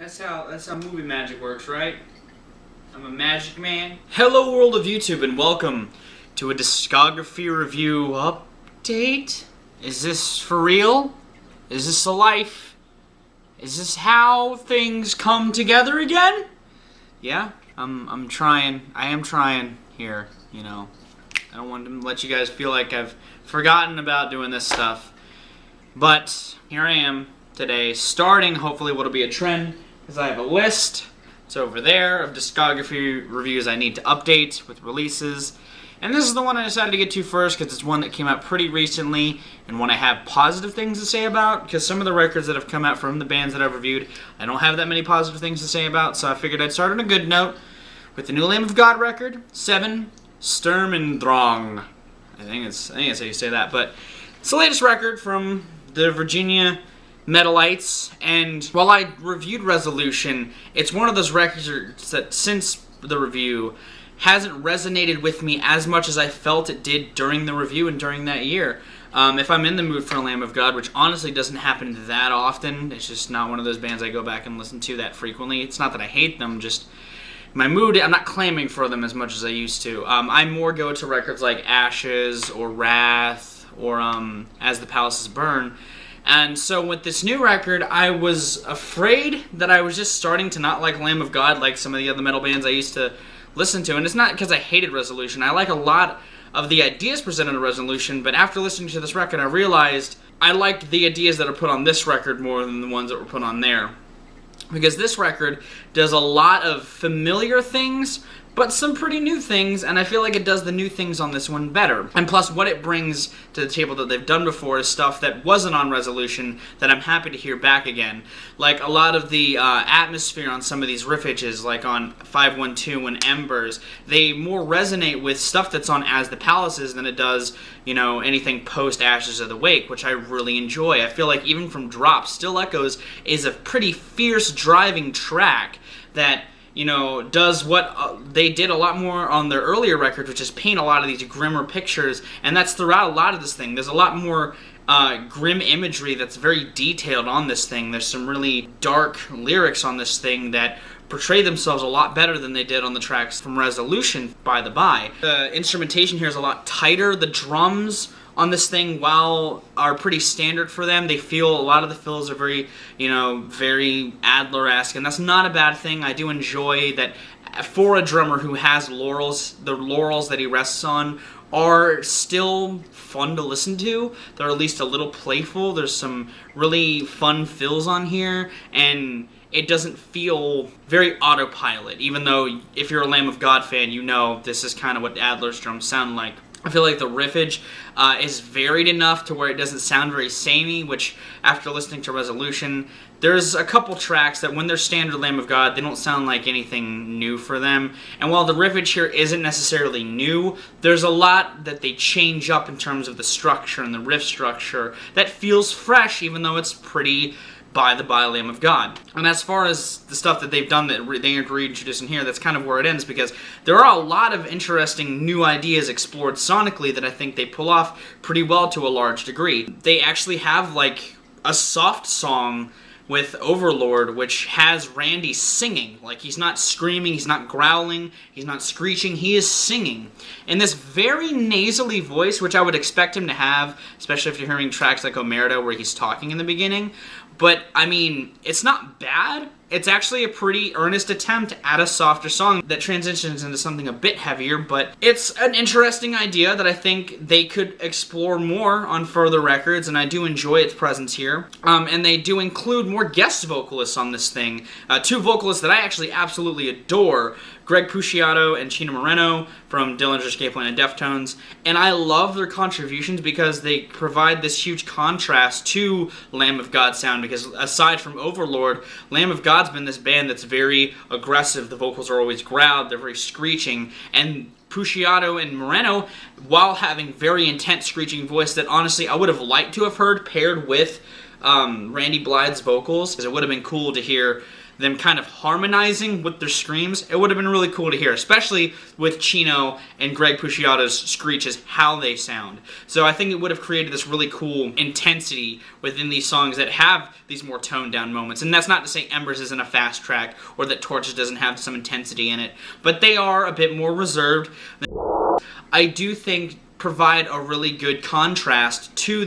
That's how movie magic works, right? I'm a magic man. Hello world of YouTube and welcome to a discography review update. Is this for real? Is this a life? Is this how things come together again? Yeah, I'm trying. I am trying here, you know. I don't want to let you guys feel like I've forgotten about doing this stuff. But here I am today, starting hopefully what'll be a trend, because I have a list. It's over there of discography reviews I need to update with releases. And this is the one I decided to get to first because it's one that came out pretty recently and one I have positive things to say about, because some of the records that have come out from the bands that I've reviewed, I don't have that many positive things to say about, so I figured I'd start on a good note with the new Lamb of God record, VII, Sturm and Drang. I think that's how you say that, but it's the latest record from the Virginian Metalites, and while I reviewed Resolution, it's one of those records that since the review hasn't resonated with me as much as I felt it did during the review and during that year. If I'm in the mood for a Lamb of God, which honestly doesn't happen that often, it's just not one of those bands I go back and listen to that frequently. It's not that I hate them, just my mood, I'm not claiming for them as much as I used to. I more go to records like Ashes or Wrath or As the Palaces Burn. And so with this new record, I was afraid that I was just starting to not like Lamb of God like some of the other metal bands I used to listen to. And it's not because I hated Resolution. I like a lot of the ideas presented in Resolution, but after listening to this record, I realized I liked the ideas that are put on this record more than the ones that were put on there. Because this record does a lot of familiar things, but some pretty new things, and I feel like it does the new things on this one better. And plus, what it brings to the table that they've done before is stuff that wasn't on Resolution that I'm happy to hear back again. Like a lot of the atmosphere on some of these riffages, like on 512 and Embers, they more resonate with stuff that's on As the Palaces than it does, you know, anything post Ashes of the Wake, which I really enjoy. I feel like even from Drop, Still Echoes is a pretty fierce driving track that, you know, does what they did a lot more on their earlier records, which is paint a lot of these grimmer pictures, and that's throughout a lot of this thing. There's a lot more grim imagery that's very detailed on this thing. There's some really dark lyrics on this thing that portray themselves a lot better than they did on the tracks from Resolution, by the by. The instrumentation here is a lot tighter. The drums on this thing, while are pretty standard for them, they feel, a lot of the fills are very, you know, very Adler-esque, and that's not a bad thing. I do enjoy that for a drummer who has laurels, the laurels that he rests on are still fun to listen to. They're at least a little playful. There's some really fun fills on here, and it doesn't feel very autopilot, even though if you're a Lamb of God fan, you know this is kind of what Adler's drums sound like. I feel like the riffage is varied enough to where it doesn't sound very samey, which after listening to Resolution, there's a couple tracks that when they're standard Lamb of God, they don't sound like anything new for them. And while the riffage here isn't necessarily new, there's a lot that they change up in terms of the structure and the riff structure that feels fresh, even though it's pretty by Lamb of God. And as far as the stuff that they've done that they reintroduced in here, that's kind of where it ends, because there are a lot of interesting new ideas explored sonically that I think they pull off pretty well to a large degree. They actually have like a soft song with Overlord, which has Randy singing. Like, he's not screaming, he's not growling, he's not screeching, he is singing. In this very nasally voice, which I would expect him to have, especially if you're hearing tracks like Omerta where he's talking in the beginning. But, I mean, it's not bad. It's actually a pretty earnest attempt at a softer song that transitions into something a bit heavier, but it's an interesting idea that I think they could explore more on further records, and I do enjoy its presence here. And they do include more guest vocalists on this thing. Two vocalists that I actually absolutely adore, Greg Puciato and Chino Moreno from Dillinger Escape Plan and Deftones, and I love their contributions because they provide this huge contrast to Lamb of God sound, because aside from Overlord, Lamb of God's been this band that's very aggressive. The vocals are always growled, they're very screeching, and Puciato and Moreno, while having very intense screeching voice that honestly I would have liked to have heard paired with Randy Blythe's vocals, because it would have been cool to hear them kind of harmonizing with their screams, it would have been really cool to hear, especially with Chino and Greg Puciato's screeches, how they sound. So I think it would have created this really cool intensity within these songs that have these more toned down moments. And that's not to say Embers isn't a fast track or that Torches doesn't have some intensity in it, but they are a bit more reserved. I do think provide a really good contrast to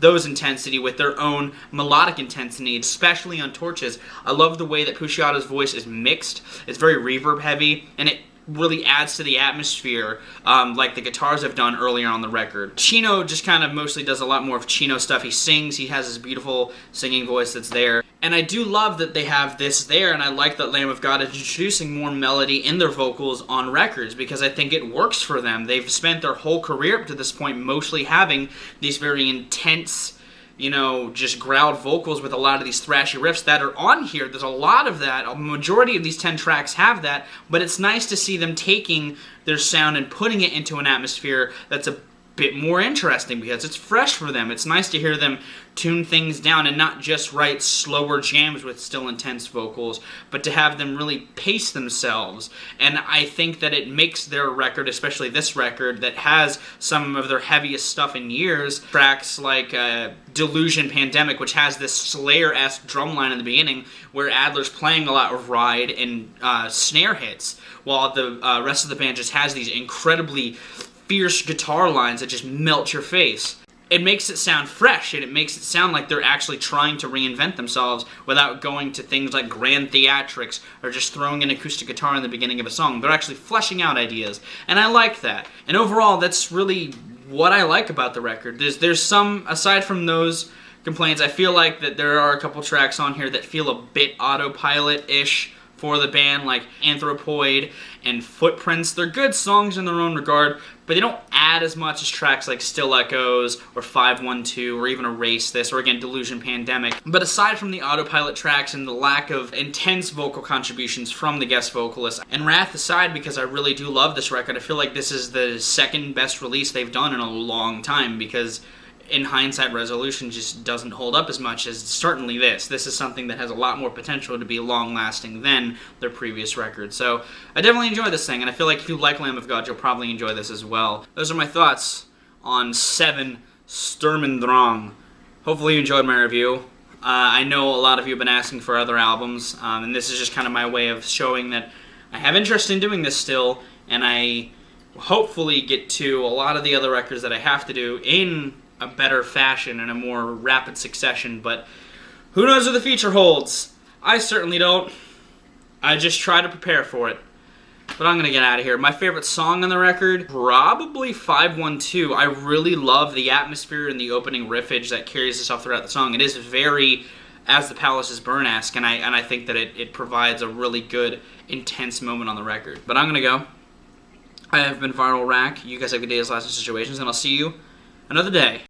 those intensity with their own melodic intensity, especially on Torches. I love the way that Puciato's voice is mixed. It's very reverb heavy, and it really adds to the atmosphere, like the guitars have done earlier on the record. Chino just kind of mostly does a lot more of Chino stuff. He sings, he has his beautiful singing voice that's there. And I do love that they have this there, and I like that Lamb of God is introducing more melody in their vocals on records, because I think it works for them. They've spent their whole career up to this point mostly having these very intense, you know, just growled vocals with a lot of these thrashy riffs that are on here. There's a lot of that. A majority of these 10 tracks have that, but it's nice to see them taking their sound and putting it into an atmosphere that's a bit more interesting because it's fresh for them. It's nice to hear them tune things down and not just write slower jams with still intense vocals, but to have them really pace themselves. And I think that it makes their record, especially this record, that has some of their heaviest stuff in years, tracks like Delusion Pandemic, which has this Slayer-esque drum line in the beginning, where Adler's playing a lot of ride and snare hits, while the rest of the band just has these incredibly fierce guitar lines that just melt your face. It makes it sound fresh, and it makes it sound like they're actually trying to reinvent themselves without going to things like grand theatrics or just throwing an acoustic guitar in the beginning of a song. They're actually fleshing out ideas, and I like that. And overall, that's really what I like about the record. There's some, aside from those complaints, I feel like that there are a couple tracks on here that feel a bit autopilot-ish for the band, like Anthropoid and Footprints. They're good songs in their own regard, but they don't add as much as tracks like Still Echoes or 512 or even Erase This or, again, Delusion Pandemic. But aside from the autopilot tracks and the lack of intense vocal contributions from the guest vocalist, and Wrath aside, because I really do love this record, I feel like this is the second best release they've done in a long time, because in hindsight, Resolution just doesn't hold up as much as certainly this. This is something that has a lot more potential to be long-lasting than their previous record. So I definitely enjoy this thing, and I feel like if you like Lamb of God, you'll probably enjoy this as well. Those are my thoughts on VII, Sturm and Drang. Hopefully you enjoyed my review. I know a lot of you have been asking for other albums, and this is just kind of my way of showing that I have interest in doing this still, and I hopefully get to a lot of the other records that I have to do in a better fashion and a more rapid succession, but who knows what the future holds? I certainly don't. I just try to prepare for it. But I'm gonna get out of here. My favorite song on the record, probably 512. I really love the atmosphere and the opening riffage that carries itself throughout the song. It is very As the Palaces Burn-esque, and I think that it provides a really good, intense moment on the record. But I'm gonna go. I have been Viral Rack. You guys have good days, lives, and situations, and I'll see you another day.